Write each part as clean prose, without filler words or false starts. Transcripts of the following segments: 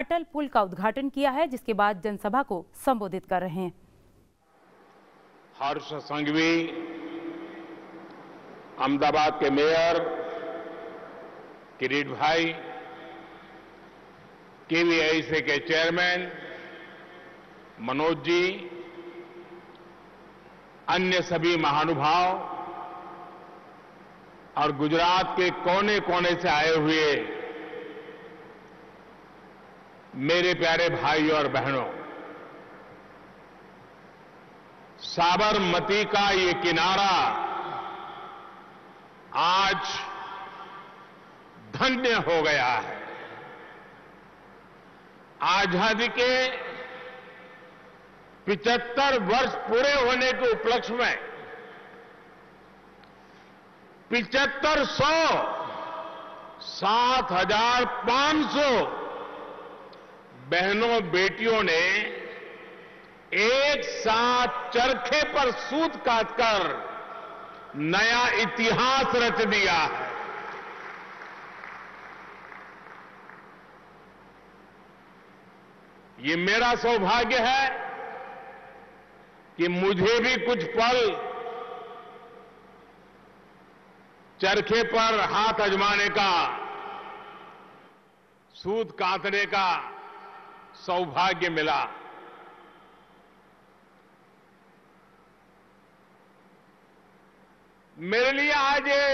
अटल पुल का उद्घाटन किया है, जिसके बाद जनसभा को संबोधित कर रहे हैं। हर्ष संघवी, अहमदाबाद के मेयर किरीट भाई, केवीआईसी के चेयरमैन मनोज जी, अन्य सभी महानुभाव और गुजरात के कोने कोने से आए हुए मेरे प्यारे भाइयों और बहनों, साबरमती का ये किनारा आज धन्य हो गया है। आजादी के 75 वर्ष पूरे होने के उपलक्ष्य में 7,500 बहनों बेटियों ने एक साथ चरखे पर सूत काटकर नया इतिहास रच दिया है। ये मेरा सौभाग्य है कि मुझे भी कुछ पल चरखे पर हाथ आजमाने का, सूत काटने का सौभाग्य मिला। मेरे लिए आज ये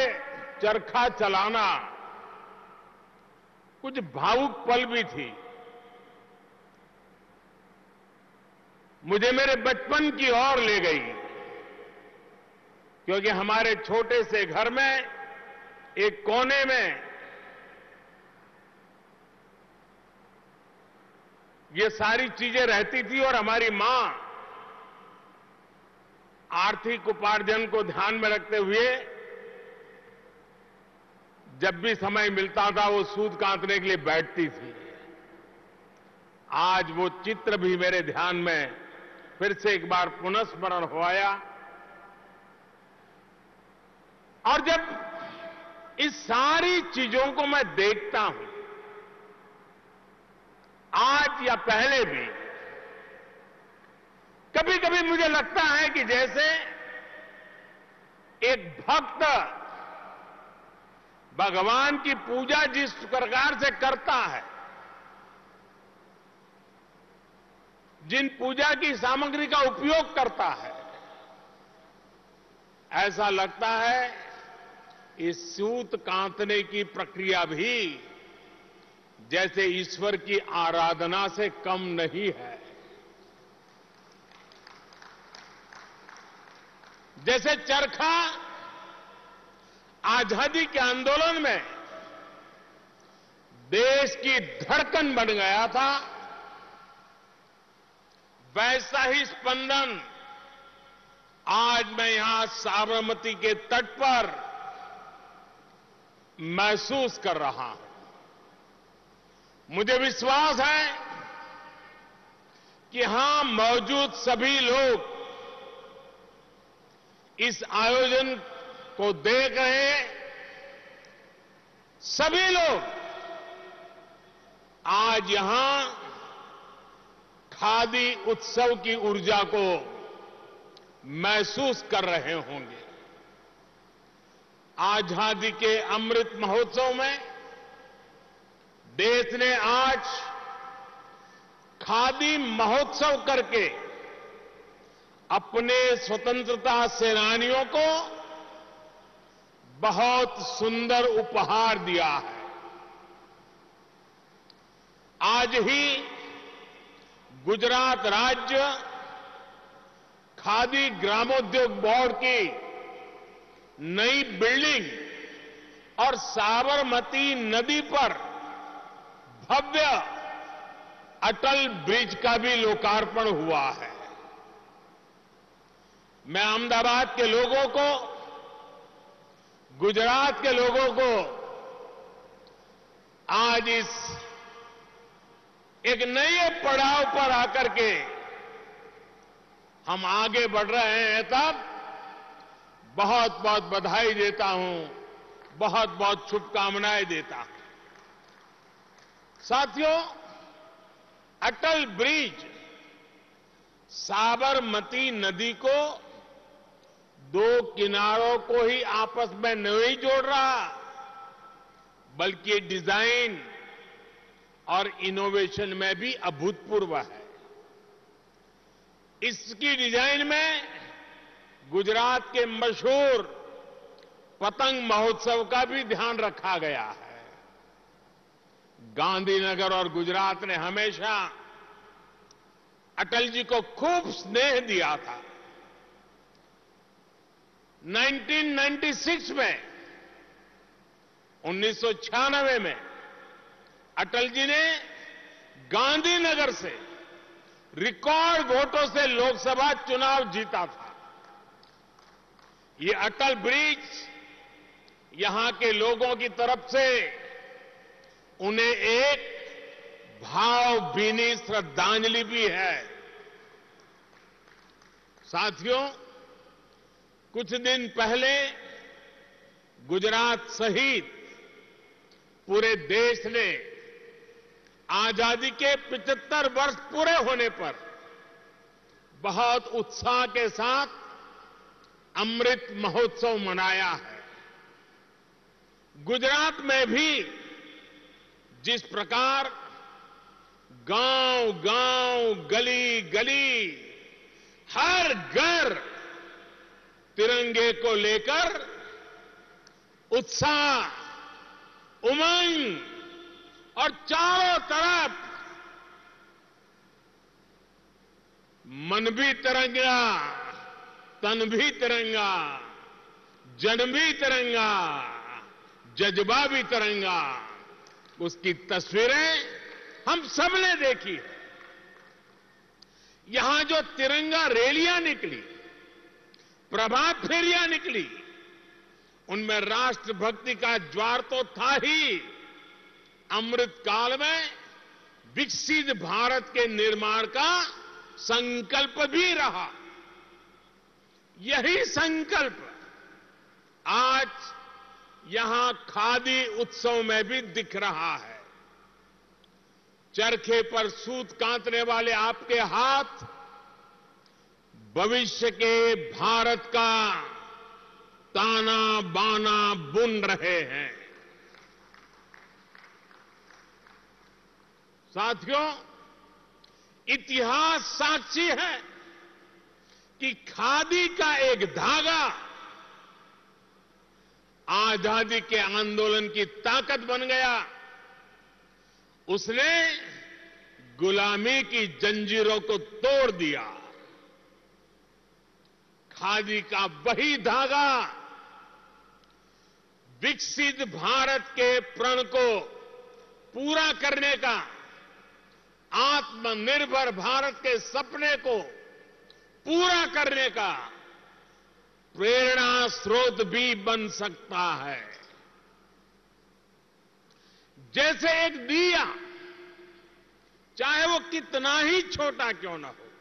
चरखा चलाना कुछ भावुक पल भी थी। मुझे मेरे बचपन की ओर ले गई, क्योंकि हमारे छोटे से घर में एक कोने में ये सारी चीजें रहती थी और हमारी मां आर्थिक उपार्जन को ध्यान में रखते हुए जब भी समय मिलता था वो सूत काटने के लिए बैठती थी। आज वो चित्र भी मेरे ध्यान में फिर से एक बार पुनस्मरण हो आया। और जब इस सारी चीजों को मैं देखता हूं, आज या पहले भी, कभी कभी मुझे लगता है कि जैसे एक भक्त भगवान की पूजा जिस प्रकार से करता है, जिन पूजा की सामग्री का उपयोग करता है, ऐसा लगता है इस सूत काटने की प्रक्रिया भी जैसे ईश्वर की आराधना से कम नहीं है। जैसे चरखा आजादी के आंदोलन में देश की धड़कन बन गया था, वैसा ही स्पंदन आज मैं यहां साबरमती के तट पर महसूस कर रहा हूं। मुझे विश्वास है कि यहां मौजूद सभी लोग इस आयोजन को देख रहे सभी लोग आज यहां खादी उत्सव की ऊर्जा को महसूस कर रहे होंगे। आजादी के अमृत महोत्सव में देश ने आज खादी महोत्सव करके अपने स्वतंत्रता सेनानियों को बहुत सुंदर उपहार दिया है। आज ही गुजरात राज्य खादी ग्रामोद्योग बोर्ड की नई बिल्डिंग और साबरमती नदी पर भव्य अटल ब्रिज का भी लोकार्पण हुआ है। मैं अहमदाबाद के लोगों को, गुजरात के लोगों को आज इस एक नए पड़ाव पर आकर के हम आगे बढ़ रहे हैं, तब बहुत बहुत बधाई देता हूं, बहुत बहुत शुभकामनाएं देता हूं। साथियों, अटल ब्रिज साबरमती नदी को दो किनारों को ही आपस में नहीं जोड़ रहा, बल्कि डिजाइन और इनोवेशन में भी अभूतपूर्व है। इसकी डिजाइन में गुजरात के मशहूर पतंग महोत्सव का भी ध्यान रखा गया है। गांधीनगर और गुजरात ने हमेशा अटल जी को खूब स्नेह दिया था। 1996 में 1996 में अटल जी ने गांधीनगर से रिकॉर्ड वोटों से लोकसभा चुनाव जीता था। ये अटल ब्रिज यहां के लोगों की तरफ से उन्हें एक भावभीनी श्रद्धांजलि भी है। साथियों, कुछ दिन पहले गुजरात सहित पूरे देश ने आजादी के 75 वर्ष पूरे होने पर बहुत उत्साह के साथ अमृत महोत्सव मनाया है। गुजरात में भी जिस प्रकार गांव-गांव, गली-गली, हर घर तिरंगे को लेकर उत्साह, उमंग और चारों तरफ मन भी तिरंगा, तन भी तिरंगा, जन भी तिरंगा, जज्बा भी तिरंगा, उसकी तस्वीरें हम सबने देखी है। यहां जो तिरंगा रैलियां निकली, प्रभात फेरियां निकली, उनमें राष्ट्रभक्ति का ज्वार तो था ही, अमृत काल में विकसित भारत के निर्माण का संकल्प भी रहा। यही संकल्प आज यहां खादी उत्सव में भी दिख रहा है। चरखे पर सूत कातने वाले आपके हाथ भविष्य के भारत का ताना बाना बुन रहे हैं। साथियों, इतिहास साक्षी है कि खादी का एक धागा आजादी के आंदोलन की ताकत बन गया। उसने गुलामी की जंजीरों को तोड़ दिया। खादी का वही धागा विकसित भारत के प्रण को पूरा करने का, आत्मनिर्भर भारत के सपने को पूरा करने का प्रेरणा स्रोत भी बन सकता है। जैसे एक दिया, चाहे वो कितना ही छोटा क्यों न हो,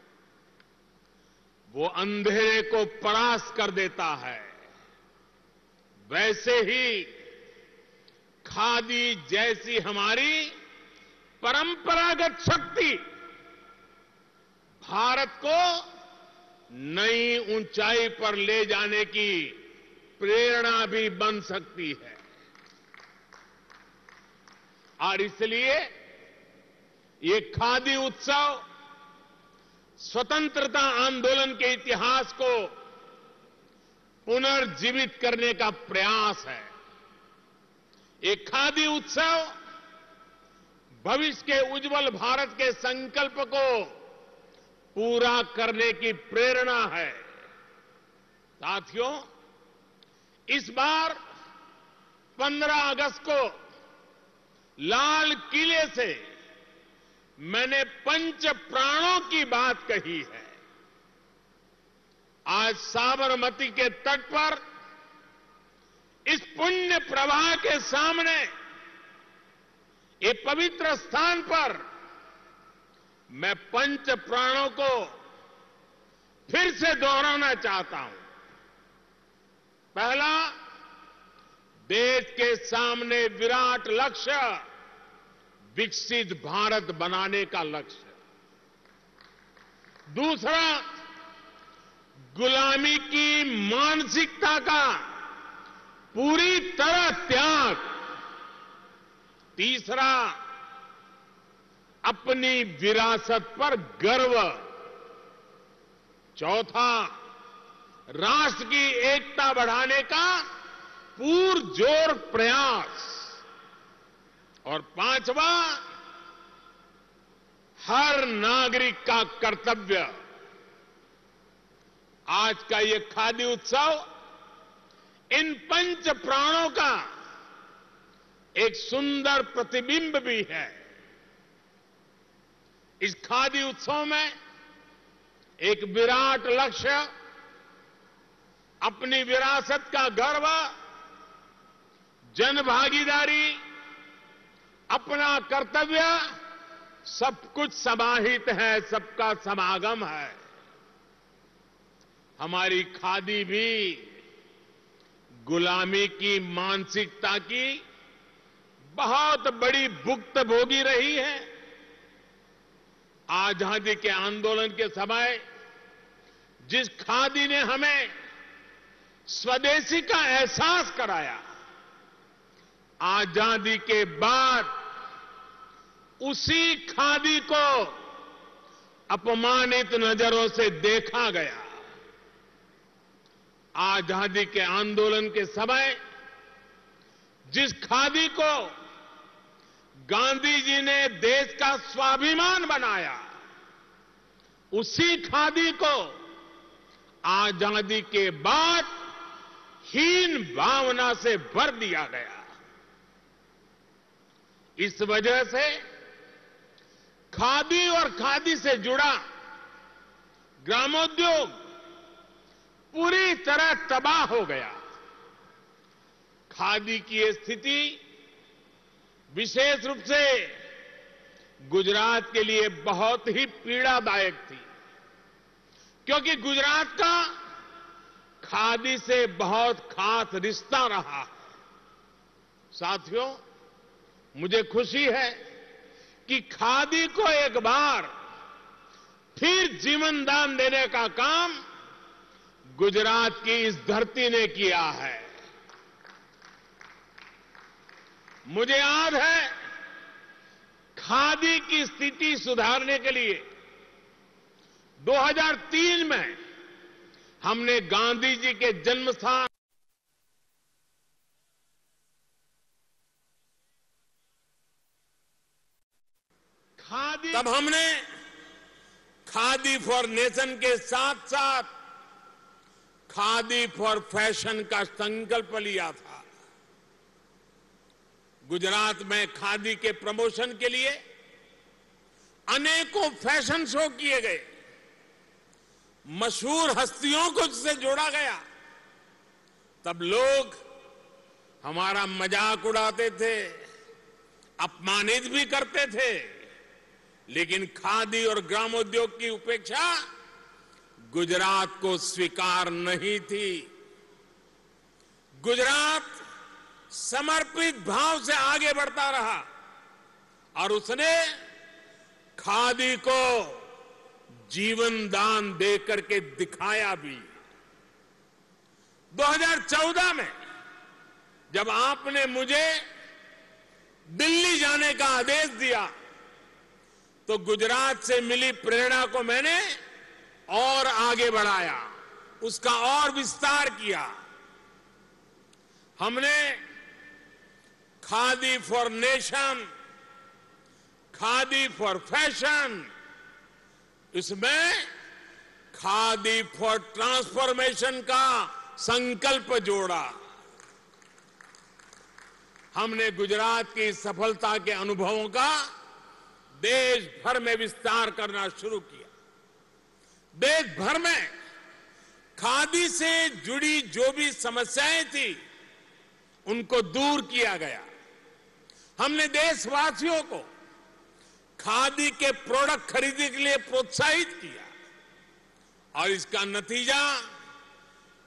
वो अंधेरे को परास्त कर देता है, वैसे ही खादी जैसी हमारी परंपरागत शक्ति भारत को नई ऊंचाई पर ले जाने की प्रेरणा भी बन सकती है। और इसलिए ये खादी उत्सव स्वतंत्रता आंदोलन के इतिहास को पुनर्जीवित करने का प्रयास है। ये खादी उत्सव भविष्य के उज्जवल भारत के संकल्प को पूरा करने की प्रेरणा है। साथियों, इस बार 15 अगस्त को लाल किले से मैंने पंच प्राणों की बात कही है। आज साबरमती के तट पर इस पुण्य प्रवाह के सामने, ये पवित्र स्थान पर मैं पंच प्राणों को फिर से दोहराना चाहता हूं। पहला, देश के सामने विराट लक्ष्य, विकसित भारत बनाने का लक्ष्य। दूसरा, गुलामी की मानसिकता का पूरी तरह त्याग। तीसरा, अपनी विरासत पर गर्व। चौथा, राष्ट्र की एकता बढ़ाने का पुरजोर प्रयास। और पांचवा, हर नागरिक का कर्तव्य। आज का ये खादी उत्सव इन पंच प्राणों का एक सुंदर प्रतिबिंब भी है। इस खादी उत्सव में एक विराट लक्ष्य, अपनी विरासत का गर्व, जनभागीदारी, अपना कर्तव्य, सब कुछ समाहित है, सबका समागम है। हमारी खादी भी गुलामी की मानसिकता की बहुत बड़ी भुक्तभोगी रही है। आजादी के आंदोलन के समय जिस खादी ने हमें स्वदेशी का एहसास कराया, आजादी के बाद उसी खादी को अपमानित नजरों से देखा गया। आजादी के आंदोलन के समय जिस खादी को गांधी जी ने देश का स्वाभिमान बनाया, उसी खादी को आजादी के बाद हीन भावना से भर दिया गया। इस वजह से खादी और खादी से जुड़ा ग्रामोद्योग पूरी तरह तबाह हो गया। खादी की ये स्थिति विशेष रूप से गुजरात के लिए बहुत ही पीड़ादायक थी, क्योंकि गुजरात का खादी से बहुत खास रिश्ता रहा है। साथियों, मुझे खुशी है कि खादी को एक बार फिर जीवन दान देने का काम गुजरात की इस धरती ने किया है। मुझे याद है, खादी की स्थिति सुधारने के लिए 2003 में हमने गांधी जी के जन्म स्थान तब हमने खादी फॉर नेशन के साथ साथ खादी फॉर फैशन का संकल्प लिया था। गुजरात में खादी के प्रमोशन के लिए अनेकों फैशन शो किए गए, मशहूर हस्तियों को उससे जोड़ा गया। तब लोग हमारा मजाक उड़ाते थे, अपमानित भी करते थे, लेकिन खादी और ग्रामोद्योग की उपेक्षा गुजरात को स्वीकार नहीं थी। गुजरात समर्पित भाव से आगे बढ़ता रहा और उसने खादी को जीवन दान दे करके दिखाया भी। 2014 में जब आपने मुझे दिल्ली जाने का आदेश दिया, तो गुजरात से मिली प्रेरणा को मैंने और आगे बढ़ाया, उसका और विस्तार किया। हमने khadi for nation, khadi for fashion, इसमें खादी फॉर ट्रांसफॉर्मेशन का संकल्प जोड़ा। हमने गुजरात की सफलता के अनुभवों का देश भर में विस्तार करना शुरू किया। देश भर में खादी से जुड़ी जो भी समस्याएं थी, उनको दूर किया गया। हमने देशवासियों को खादी के प्रोडक्ट खरीदने के लिए प्रोत्साहित किया और इसका नतीजा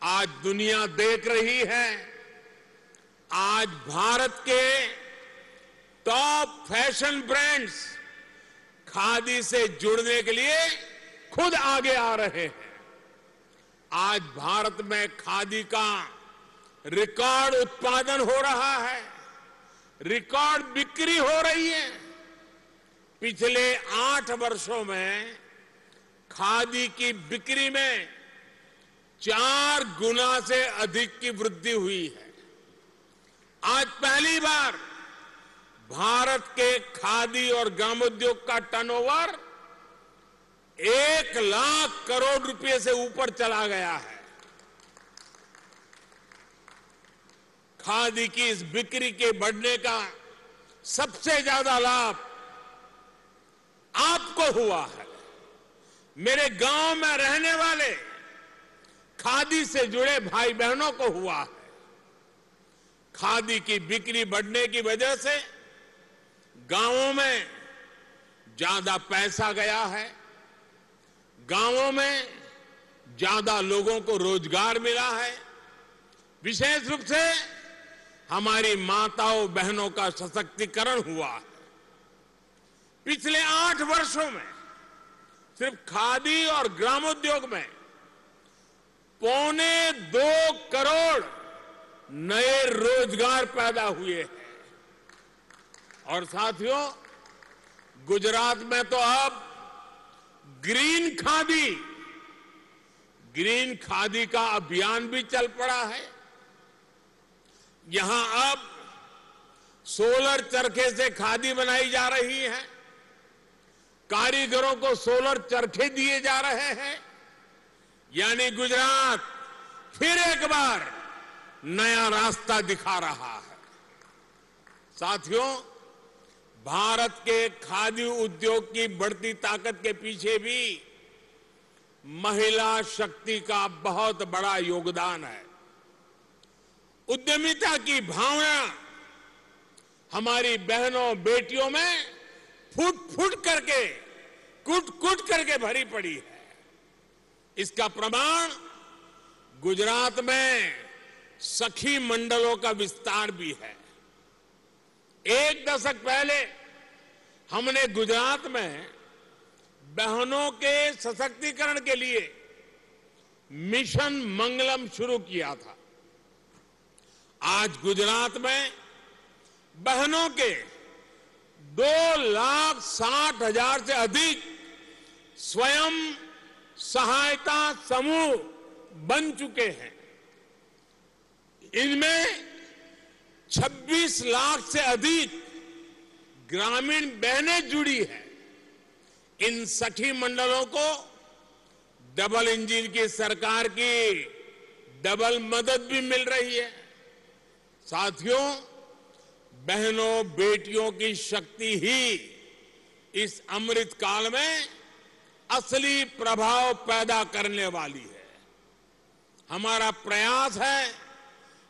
आज दुनिया देख रही है। आज भारत के टॉप फैशन ब्रांड्स खादी से जुड़ने के लिए खुद आगे आ रहे हैं। आज भारत में खादी का रिकॉर्ड उत्पादन हो रहा है, रिकॉर्ड बिक्री हो रही है। पिछले 8 वर्षों में खादी की बिक्री में 4 गुना से अधिक की वृद्धि हुई है। आज पहली बार भारत के खादी और ग्रामोद्योग का टर्नओवर 1 लाख करोड़ रुपए से ऊपर चला गया है। खादी की इस बिक्री के बढ़ने का सबसे ज्यादा लाभ आपको हुआ है। मेरे गांव में रहने वाले खादी से जुड़े भाई बहनों को हुआ है। खादी की बिक्री बढ़ने की वजह से गांवों में ज्यादा पैसा गया है, गांवों में ज्यादा लोगों को रोजगार मिला है। विशेष रूप से हमारी माताओं बहनों का सशक्तिकरण हुआ है। पिछले 8 वर्षों में सिर्फ खादी और ग्रामोद्योग में 1.25 करोड़ नए रोजगार पैदा हुए हैं। और साथियों, गुजरात में तो अब ग्रीन खादी का अभियान भी चल पड़ा है। यहां अब सोलर चरखे से खादी बनाई जा रही है, कारीगरों को सोलर चरखे दिए जा रहे हैं। यानी गुजरात फिर एक बार नया रास्ता दिखा रहा है। साथियों, भारत के खादी उद्योग की बढ़ती ताकत के पीछे भी महिला शक्ति का बहुत बड़ा योगदान है। उद्यमिता की भावना हमारी बहनों बेटियों में फुट कुट करके भरी पड़ी है। इसका प्रमाण गुजरात में सखी मंडलों का विस्तार भी है। 1 दशक पहले हमने गुजरात में बहनों के सशक्तिकरण के लिए मिशन मंगलम शुरू किया था। आज गुजरात में बहनों के 2,60,000 से अधिक स्वयं सहायता समूह बन चुके हैं। इनमें 26 लाख से अधिक ग्रामीण बहनें जुड़ी हैं। इन सखी मंडलों को डबल इंजन की सरकार की डबल मदद भी मिल रही है। साथियों, बहनों बेटियों की शक्ति ही इस अमृत काल में असली प्रभाव पैदा करने वाली है। हमारा प्रयास है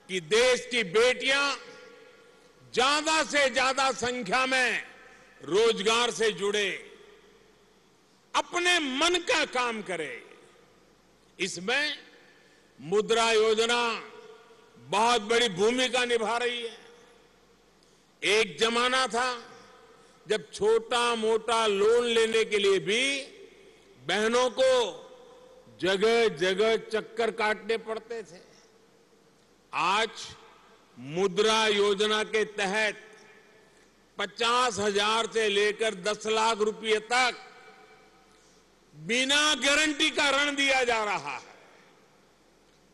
कि देश की बेटियां ज्यादा से ज्यादा संख्या में रोजगार से जुड़े, अपने मन का काम करे। इसमें मुद्रा योजना बहुत बड़ी भूमिका निभा रही है। एक जमाना था जब छोटा मोटा लोन लेने के लिए भी बहनों को जगह जगह चक्कर काटने पड़ते थे। आज मुद्रा योजना के तहत 50,000 से लेकर 10 लाख रुपए तक बिना गारंटी का ऋण दिया जा रहा है।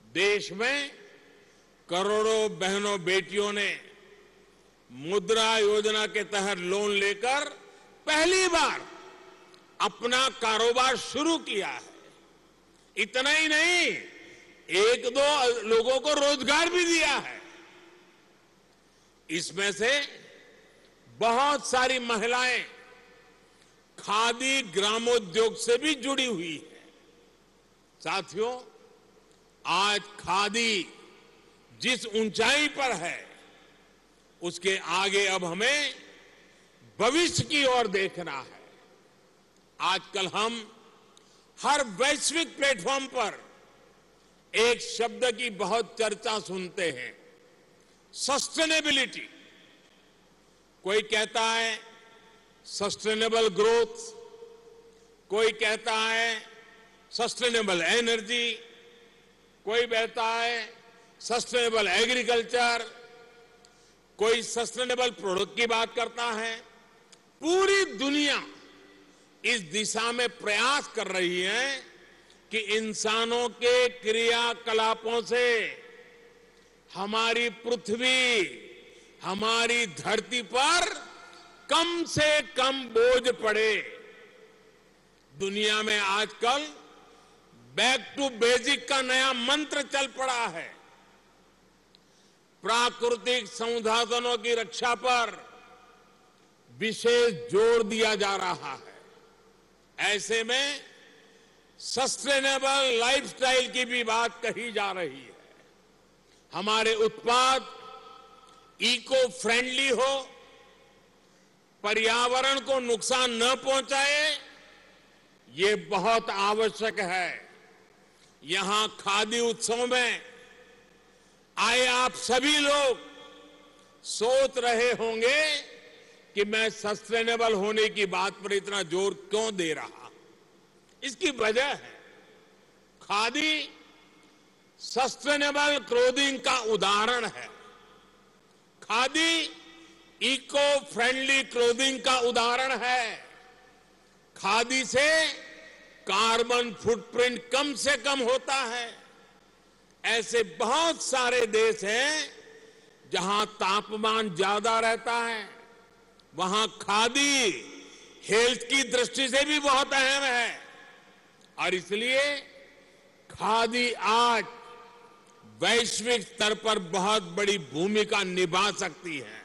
देश में करोड़ों बहनों बेटियों ने मुद्रा योजना के तहत लोन लेकर पहली बार अपना कारोबार शुरू किया है। इतना ही नहीं, 1-2 लोगों को रोजगार भी दिया है। इसमें से बहुत सारी महिलाएं खादी ग्रामोद्योग से भी जुड़ी हुई है। साथियों, आज खादी जिस ऊंचाई पर है, उसके आगे अब हमें भविष्य की ओर देखना है। आजकल हम हर वैश्विक प्लेटफॉर्म पर एक शब्द की बहुत चर्चा सुनते हैं, सस्टेनेबिलिटी। कोई कहता है सस्टेनेबल ग्रोथ, कोई कहता है सस्टेनेबल एनर्जी, कोई कहता है सस्टेनेबल एग्रीकल्चर, कोई सस्टेनेबल प्रोडक्ट की बात करता है। पूरी दुनिया इस दिशा में प्रयास कर रही है कि इंसानों के क्रियाकलापों से हमारी पृथ्वी, हमारी धरती पर कम से कम बोझ पड़े। दुनिया में आजकल बैक टू बेसिक का नया मंत्र चल पड़ा है। प्राकृतिक संसाधनों की रक्षा पर विशेष जोर दिया जा रहा है। ऐसे में सस्टेनेबल लाइफस्टाइल की भी बात कही जा रही है। हमारे उत्पाद इको फ्रेंडली हो, पर्यावरण को नुकसान न पहुंचाए, ये बहुत आवश्यक है। यहां खादी उत्सव में आए आप सभी लोग सोच रहे होंगे कि मैं सस्टेनेबल होने की बात पर इतना जोर क्यों दे रहा। इसकी वजह है खादी सस्टेनेबल क्लोथिंग का उदाहरण है। खादी इको फ्रेंडली क्लोथिंग का उदाहरण है। खादी से कार्बन फुटप्रिंट कम से कम होता है। ऐसे बहुत सारे देश हैं जहां तापमान ज्यादा रहता है, वहां खादी हेल्थ की दृष्टि से भी बहुत अहम है और इसलिए खादी आज वैश्विक स्तर पर बहुत बड़ी भूमिका निभा सकती है।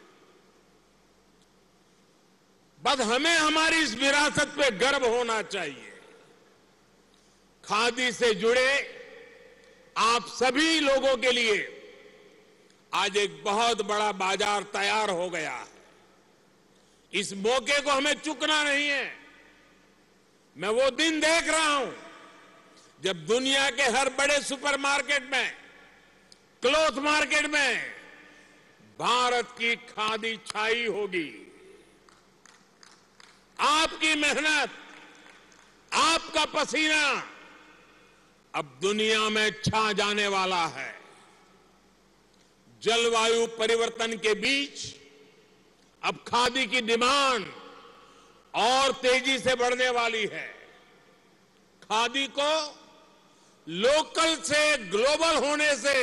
बस हमें हमारी इस विरासत पे गर्व होना चाहिए। खादी से जुड़े आप सभी लोगों के लिए आज एक बहुत बड़ा बाजार तैयार हो गया है। इस मौके को हमें चूकना नहीं है। मैं वो दिन देख रहा हूं जब दुनिया के हर बड़े सुपरमार्केट में, क्लॉथ मार्केट में भारत की खादी छाई होगी। आपकी मेहनत, आपका पसीना अब दुनिया में छा जाने वाला है। जलवायु परिवर्तन के बीच अब खादी की डिमांड और तेजी से बढ़ने वाली है। खादी को लोकल से ग्लोबल होने से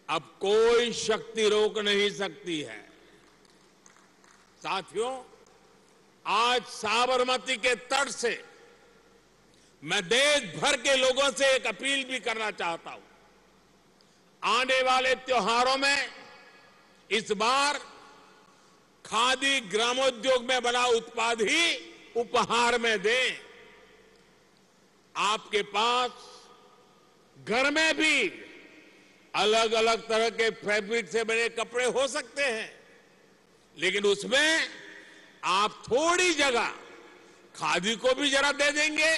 अब कोई शक्ति रोक नहीं सकती है। साथियों, आज साबरमती के तट से मैं देश भर के लोगों से एक अपील भी करना चाहता हूं। आने वाले त्योहारों में इस बार खादी ग्रामोद्योग में बना उत्पाद ही उपहार में दें। आपके पास घर में भी अलग अलग तरह के फैब्रिक से बने कपड़े हो सकते हैं, लेकिन उसमें आप थोड़ी जगह खादी को भी जरा दे देंगे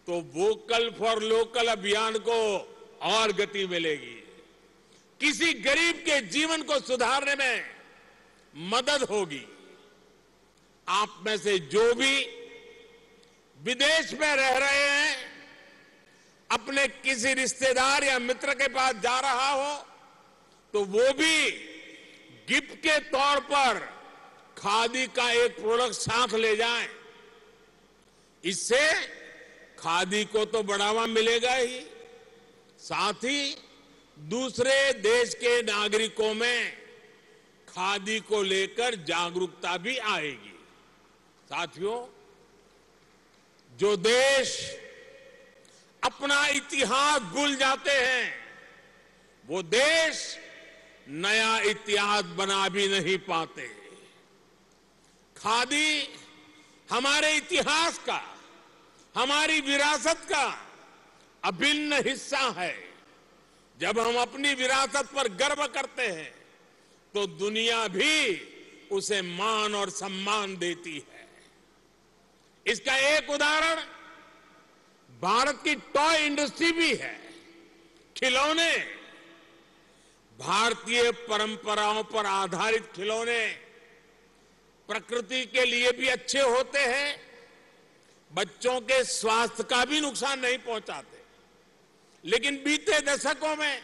तो वोकल फॉर लोकल अभियान को और गति मिलेगी। किसी गरीब के जीवन को सुधारने में मदद होगी। आप में से जो भी विदेश में रह रहे हैं, अपने किसी रिश्तेदार या मित्र के पास जा रहा हो तो वो भी गिफ्ट के तौर पर खादी का एक प्रोडक्ट साथ ले जाएं। इससे खादी को तो बढ़ावा मिलेगा ही, साथ ही दूसरे देश के नागरिकों में खादी को लेकर जागरूकता भी आएगी। साथियों, जो देश अपना इतिहास भूल जाते हैं, वो देश नया इतिहास बना भी नहीं पाते। खादी हमारे इतिहास का, हमारी विरासत का अभिन्न हिस्सा है। जब हम अपनी विरासत पर गर्व करते हैं तो दुनिया भी उसे मान और सम्मान देती है। इसका एक उदाहरण भारत की टॉय इंडस्ट्री भी है। खिलौने, भारतीय परंपराओं पर आधारित खिलौने प्रकृति के लिए भी अच्छे होते हैं, बच्चों के स्वास्थ्य का भी नुकसान नहीं पहुंचाते। लेकिन बीते दशकों में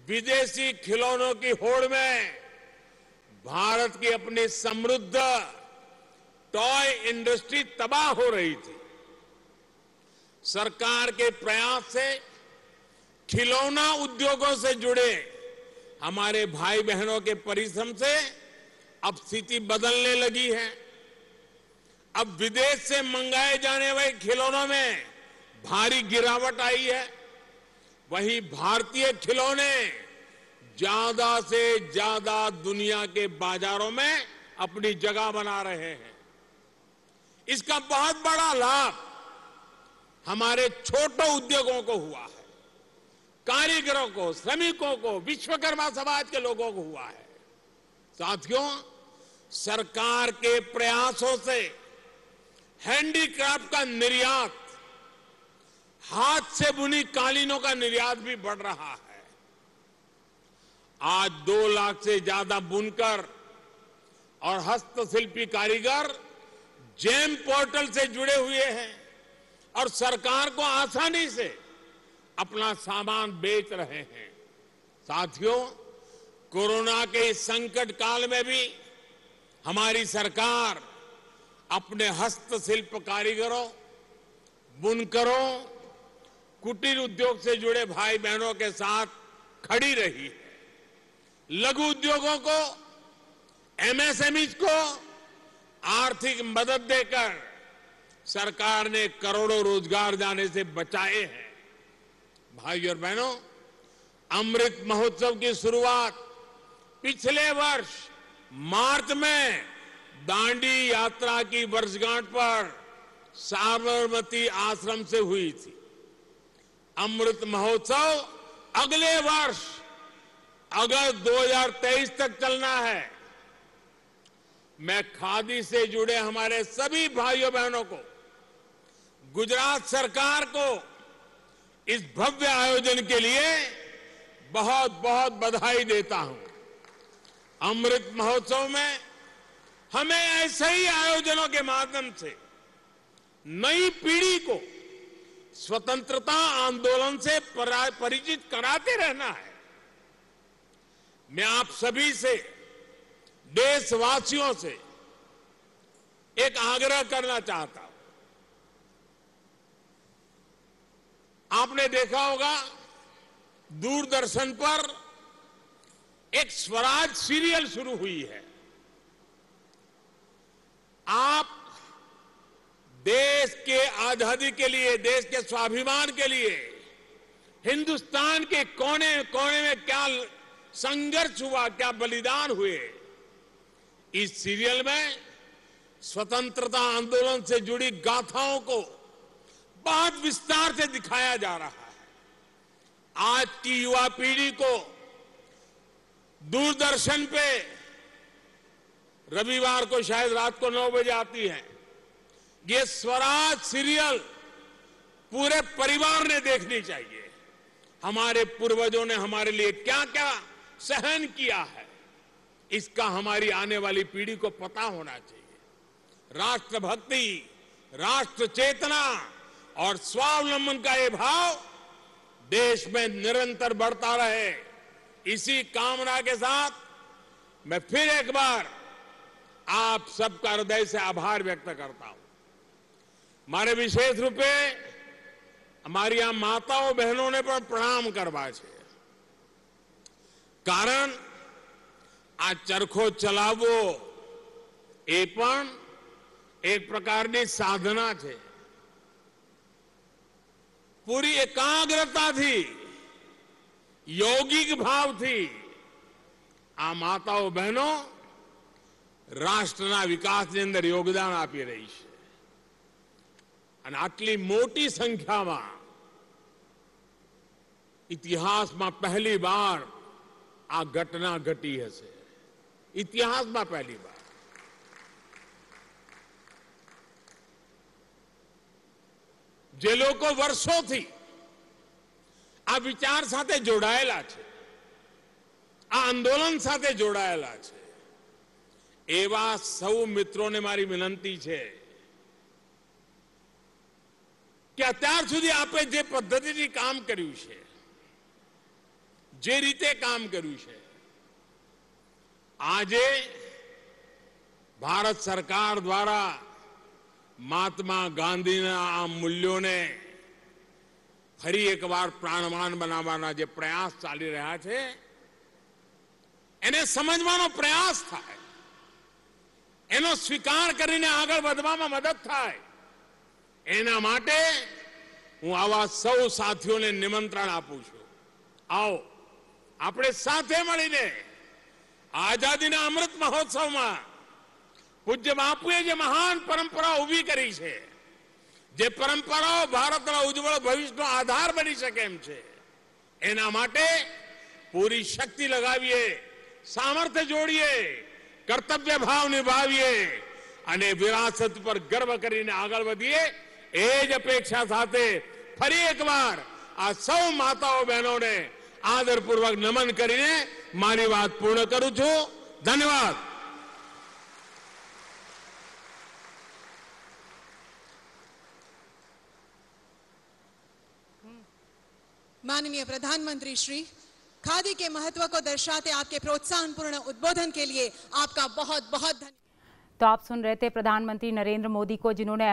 विदेशी खिलौनों की होड़ में भारत की अपनी समृद्ध टॉय इंडस्ट्री तबाह हो रही थी। सरकार के प्रयास से खिलौना उद्योगों से जुड़े हमारे भाई बहनों के परिश्रम से अब स्थिति बदलने लगी है। अब विदेश से मंगाए जाने वाले खिलौनों में भारी गिरावट आई है। वहीं भारतीय खिलौने ज्यादा से ज्यादा दुनिया के बाजारों में अपनी जगह बना रहे हैं। इसका बहुत बड़ा लाभ हमारे छोटे उद्योगों को हुआ है, कारीगरों को, श्रमिकों को, विश्वकर्मा समाज के लोगों को हुआ है। साथियों, सरकार के प्रयासों से हैंडीक्राफ्ट का निर्यात, हाथ से बुनी कालीनों का निर्यात भी बढ़ रहा है। आज 2 लाख से ज्यादा बुनकर और हस्तशिल्पी कारीगर जेम पोर्टल से जुड़े हुए हैं और सरकार को आसानी से अपना सामान बेच रहे हैं। साथियों, कोरोना के इस संकट काल में भी हमारी सरकार अपने हस्तशिल्प कारीगरों, बुनकरों, कुटीर उद्योग से जुड़े भाई बहनों के साथ खड़ी रही है। लघु उद्योगों को, एमएसएमईज को आर्थिक मदद देकर सरकार ने करोड़ों रोजगार जाने से बचाए हैं। भाइयों और बहनों, अमृत महोत्सव की शुरुआत पिछले वर्ष मार्च में दांडी यात्रा की वर्षगांठ पर साबरमती आश्रम से हुई थी। अमृत महोत्सव अगले वर्ष अगस्त 2023 तक चलना है। मैं खादी से जुड़े हमारे सभी भाइयों बहनों को, गुजरात सरकार को इस भव्य आयोजन के लिए बहुत बहुत बधाई देता हूं। अमृत महोत्सव में हमें ऐसे ही आयोजनों के माध्यम से नई पीढ़ी को स्वतंत्रता आंदोलन से परिचित कराते रहना है। मैं आप सभी से, देशवासियों से एक आग्रह करना चाहता हूं। आपने देखा होगा दूरदर्शन पर एक स्वराज सीरियल शुरू हुई है। आप देश के आजादी के लिए, देश के स्वाभिमान के लिए हिंदुस्तान के कोने कोने में क्या संघर्ष हुआ, क्या बलिदान हुए, इस सीरियल में स्वतंत्रता आंदोलन से जुड़ी गाथाओं को बहुत विस्तार से दिखाया जा रहा है। आज की युवा पीढ़ी को दूरदर्शन पे रविवार को शायद रात को 9 बजे आती है, ये स्वराज सीरियल पूरे परिवार ने देखनी चाहिए। हमारे पूर्वजों ने हमारे लिए क्या क्या सहन किया है, इसका हमारी आने वाली पीढ़ी को पता होना चाहिए। राष्ट्रभक्ति, राष्ट्र चेतना और स्वावलंबन का ये भाव देश में निरंतर बढ़ता रहे, इसी कामना के साथ मैं फिर एक बार आप सबका हृदय से आभार व्यक्त करता हूं। मारे विशेष रूपे हमारी यहां माताओं बहनों ने પણ પ્રણામ કરવા છે, કારણ આ ચરખો ચલાવવો એ પણ એક પ્રકારની સાધના છે। પૂરી એકાગ્રતાથી, यौगिक भावથી આ માતાઓ બહેનો રાષ્ટ્રના વિકાસની અંદર યોગદાન આપી રહી છે અને આટલી મોટી સંખ્યામાં ઇતિહાસમાં પહેલી વાર આ ઘટના ઘટી હશે, ઇતિહાસમાં પહેલી વાર। જે લોકો વર્ષોથી આ વિચાર સાથે જોડાયેલા છે, આ આંદોલન સાથે જોડાયેલા છે, એવા સૌ મિત્રોને મારી વિનંતી છે કે અત્યાર સુધી આપે જે પદ્ધતિથી કામ કર્યું છે, જે રીતે કામ કર્યું છે, આજે ભારત સરકાર દ્વારા મહાત્મા ગાંધીના આ મૂલ્યોને ફરી એકવાર પ્રાણવાન બનાવવાના જે પ્રયાસ ચાલી રહ્યા છે, એને સમજવાનો પ્રયાસ થાય, એનો સ્વીકાર કરીને આગળ વધવામાં મદદ થાય, એના માટે હું આવા સૌ સાથીઓને નિમંત્રણ આપું છું. આવો આપણે સાથે મળીને આઝાદીના અમૃત મહોત્સવમાં પૂજ્ય બાપુએ જે મહાન પરંપરા ઊભી કરી છે, જે પરંપરાઓ ભારતના ઉજ્જવળ ભવિષ્યનો આધાર બની શકે એમ છે, એના માટે પૂરી શક્તિ લગાવીએ, સામર્થ્ય જોડીએ, કર્તવ્ય ભાવ નિભાવીએ અને વિરાસત પર ગર્વ કરીને આગળ વધીએ. એ જ અપેક્ષા સાથે ફરી એકવાર આ સૌ માતાઓ બહેનોને આદરપૂર્વક નમન કરીને મારી વાત પૂર્ણ કરું છું. ધન્યવાદ. माननीय प्रधानमंत्री श्री, खादी के महत्व को दर्शाते आपके प्रोत्साहनपूर्ण उद्बोधन के लिए आपका बहुत बहुत धन्यवाद. तो आप सुन रहे थे प्रधानमंत्री नरेंद्र मोदी को, जिन्होंने